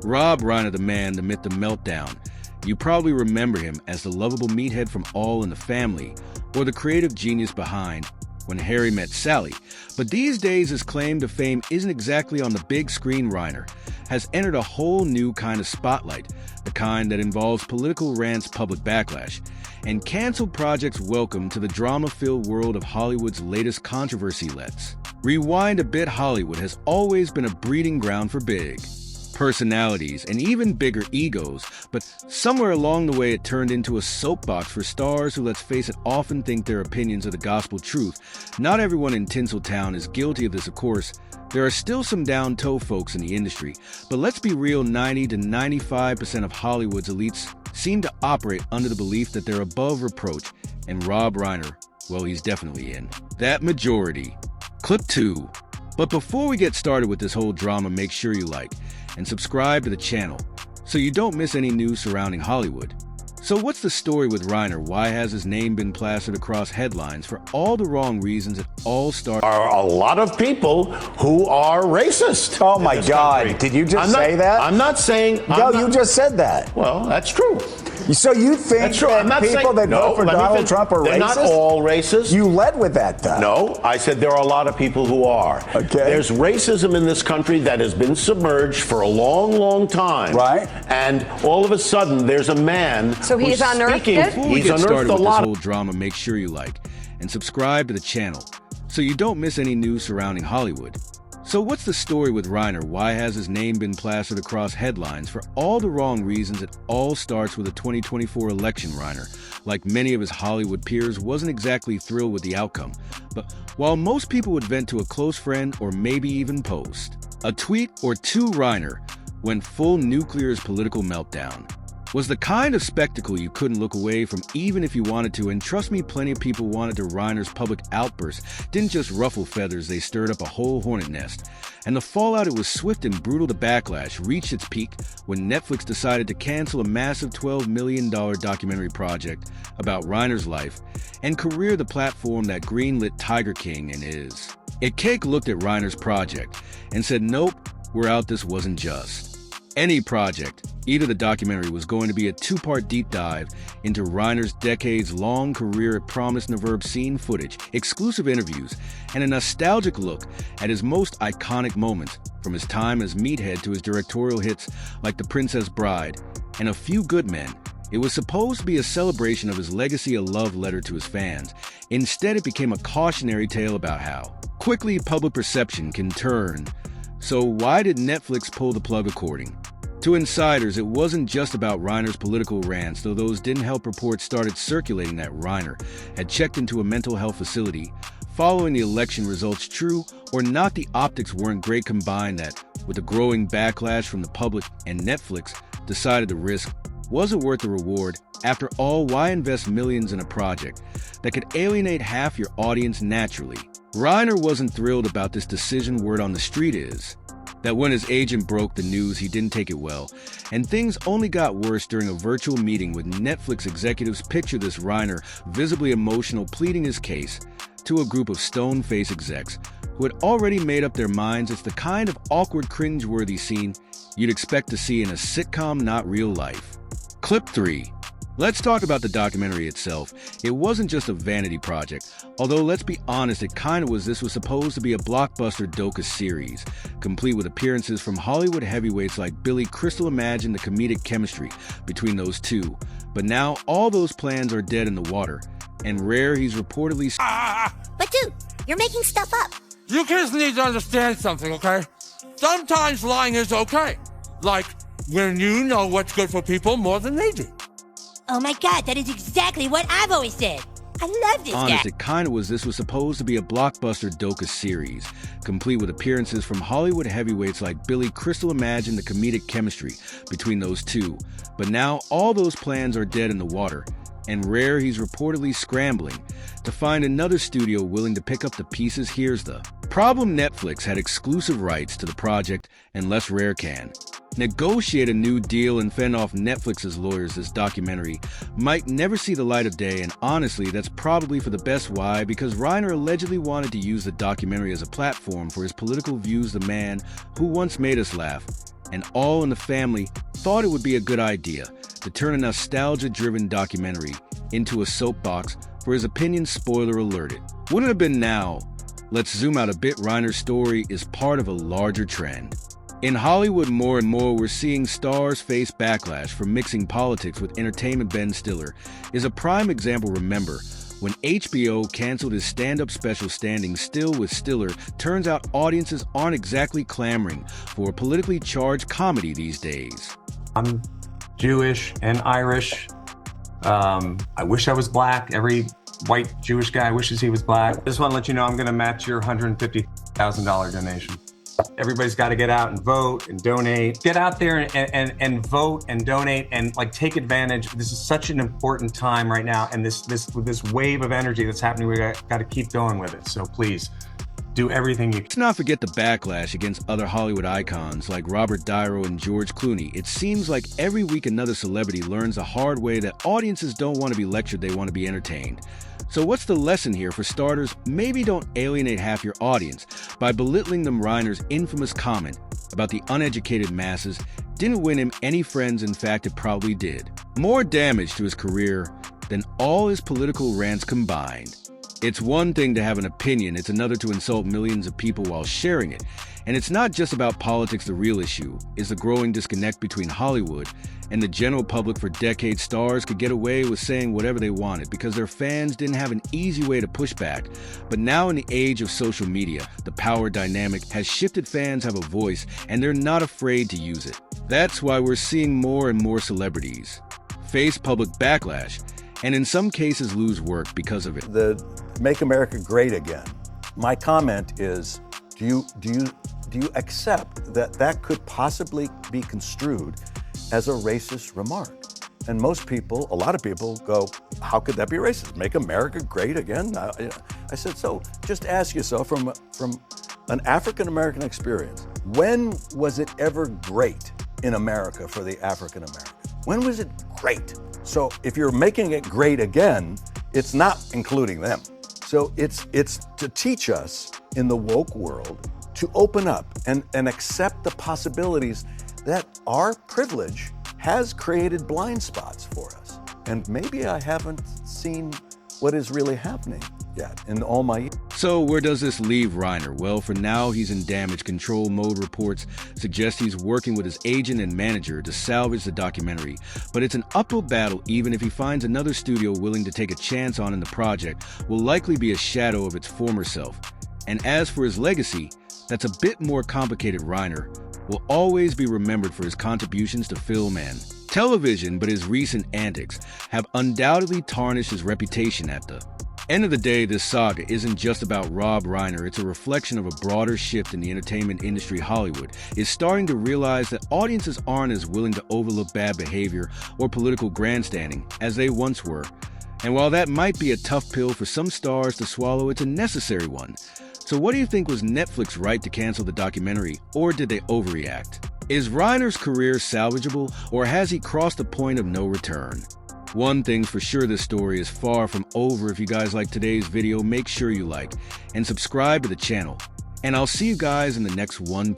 Rob Reiner, the man, the myth, the meltdown. You probably remember him as the lovable meathead from All in the Family, or the creative genius behind When Harry Met Sally. But these days, his claim to fame isn't exactly on the big screen. Reiner has entered a whole new kind of spotlight, the kind that involves political rants, public backlash, and canceled projects. Welcome to the drama-filled world of Hollywood's latest controversy. Let's rewind a bit. Hollywood has always been a breeding ground for big personalities and even bigger egos, but somewhere along the way it turned into a soapbox for stars who, let's face it, often think their opinions are the gospel truth. Not everyone in Tinseltown is guilty of this, of course. There are still some down-toe folks in the industry, but let's be real, 90 to 95% of Hollywood's elites seem to operate under the belief that they're above reproach, and Rob Reiner, well, he's definitely in that majority. Clip 2. But before we get started with this whole drama, make sure you like and subscribe to the channel so you don't miss any news surrounding Hollywood. So what's the story with Reiner? Why has his name been plastered across headlines for all the wrong reasons? It all started. Are a lot of people who are racist. Oh my God! Did you just say that? I'm not saying. You just said that. Well, that's true. So you think that people that vote for Donald Trump are racist? They're not all racist. You led with that, though. No, I said there are a lot of people who are. Okay. There's racism in this country that has been submerged for a long, long time. Right. And all of a sudden, there's a man. So he's unearthed it? Before we get started with this whole drama, make sure you like and subscribe to the channel so you don't miss any news surrounding Hollywood. So what's the story with Reiner? Why has his name been plastered across headlines for all the wrong reasons? It all starts with the 2024 election. Reiner, like many of his Hollywood peers, wasn't exactly thrilled with the outcome. But while most people would vent to a close friend or maybe even post a tweet or two, Reiner went full nuclear's political meltdown. Was the kind of spectacle you couldn't look away from even if you wanted to, and trust me, plenty of people wanted to. Reiner's public outbursts didn't just ruffle feathers, they stirred up a whole hornet nest. And the fallout, it was swift and brutal. The backlash reached its peak when Netflix decided to cancel a massive $12 million documentary project about Reiner's life and career, the platform that greenlit Tiger King and is. It Cake looked at Reiner's project and said, nope, we're out. This wasn't just any project. Either the documentary was going to be a two-part deep dive into Reiner's decades-long career. It promised nerve scene footage, exclusive interviews, and a nostalgic look at his most iconic moments, from his time as meathead to his directorial hits like The Princess Bride and A Few Good Men. It was supposed to be a celebration of his legacy, a love letter to his fans. Instead, it became a cautionary tale about how quickly public perception can turn. So why did Netflix pull the plug? According to insiders, it wasn't just about Reiner's political rants, though those didn't help. Reports started circulating that Reiner had checked into a mental health facility following the election results. True or not, the optics weren't great. Combined that with the growing backlash from the public, and Netflix decided the risk wasn't worth the reward. After all, why invest millions in a project that could alienate half your audience naturally? Reiner wasn't thrilled about this decision. Word on the street is that when his agent broke the news, he didn't take it well, and things only got worse during a virtual meeting with Netflix executives. Picture this: Reiner, visibly emotional, pleading his case to a group of stone-faced execs who had already made up their minds. It's the kind of awkward, cringe-worthy scene you'd expect to see in a sitcom, not real life. Clip 3. Let's talk about the documentary itself. It wasn't just a vanity project, although let's be honest, it kind of was. This was supposed to be a blockbuster docu-series, complete with appearances from Hollywood heavyweights like Billy Crystal. Imagine the comedic chemistry between those two. But now all those plans are dead in the water, and Rare, he's reportedly... But dude, you're making stuff up. You kids need to understand something, okay? Sometimes lying is okay. Like when you know what's good for people more than they do. Oh my God, that is exactly what I've always said. I love this guy. It kind of was. This was supposed to be a blockbuster docu-series, complete with appearances from Hollywood heavyweights like Billy Crystal. Imagine the comedic chemistry between those two. But now all those plans are dead in the water, and Rare, he's reportedly scrambling to find another studio willing to pick up the pieces. Here's the problem: Netflix had exclusive rights to the project, unless Rare can negotiate a new deal and fend off Netflix's lawyers. This documentary might never see the light of day, and honestly, that's probably for the best. Why? Because Reiner allegedly wanted to use the documentary as a platform for his political views. The man who once made us laugh and all in the family thought it would be a good idea to turn a nostalgia-driven documentary into a soapbox for his opinion spoiler alerted. Wouldn't have been now. Let's zoom out a bit. Reiner's story is part of a larger trend. In Hollywood, more and more, we're seeing stars face backlash for mixing politics with entertainment. Ben Stiller is a prime example. Remember, when HBO canceled his stand-up special Standing Still with Stiller, turns out audiences aren't exactly clamoring for a politically charged comedy these days. I'm Jewish and Irish. I wish I was black. Every white Jewish guy wishes he was black. I just want to let you know I'm going to match your $150,000 donation. Everybody's got to get out and vote and donate. Get out there and vote and donate and like take advantage. This is such an important time right now, and this wave of energy that's happening, we got to keep going with it. So please do everything you can. Let's not forget the backlash against other Hollywood icons like Robert De Niro and George Clooney. It seems like every week another celebrity learns the hard way that audiences don't want to be lectured, they want to be entertained. So what's the lesson here? For starters, maybe don't alienate half your audience by belittling them. Reiner's infamous comment about the uneducated masses didn't win him any friends. In fact, it probably did more damage to his career than all his political rants combined. It's one thing to have an opinion, it's another to insult millions of people while sharing it. And it's not just about politics. The real issue is the growing disconnect between Hollywood and the general public. For decades, stars could get away with saying whatever they wanted because their fans didn't have an easy way to push back. But now in the age of social media, the power dynamic has shifted. Fans have a voice and they're not afraid to use it. That's why we're seeing more and more celebrities face public backlash and in some cases lose work because of it. The Make America Great Again. My comment is, do you accept that that could possibly be construed as a racist remark? And most people, a lot of people go, how could that be racist? Make America great again? I said, so just ask yourself from an African-American experience, when was it ever great in America for the African-American? When was it great? So if you're making it great again, it's not including them. So it's to teach us in the woke world to open up and accept the possibilities that our privilege has created blind spots for us. And maybe I haven't seen what is really happening yet in all my years. So where does this leave Reiner? Well, for now, he's in damage control mode. Reports suggest he's working with his agent and manager to salvage the documentary. But it's an uphill battle. Even if he finds another studio willing to take a chance on in the project, will likely be a shadow of its former self. And as for his legacy, that's a bit more complicated. Reiner will always be remembered for his contributions to film and television, but his recent antics have undoubtedly tarnished his reputation. At the end of the day, this saga isn't just about Rob Reiner. It's a reflection of a broader shift in the entertainment industry. Hollywood is starting to realize that audiences aren't as willing to overlook bad behavior or political grandstanding as they once were. And while that might be a tough pill for some stars to swallow, it's a necessary one. So what do you think? Was Netflix right to cancel the documentary, or did they overreact? Is Reiner's career salvageable, or has he crossed the point of no return? One thing's for sure, this story is far from over. If you guys like today's video, make sure you like and subscribe to the channel. And I'll see you guys in the next one.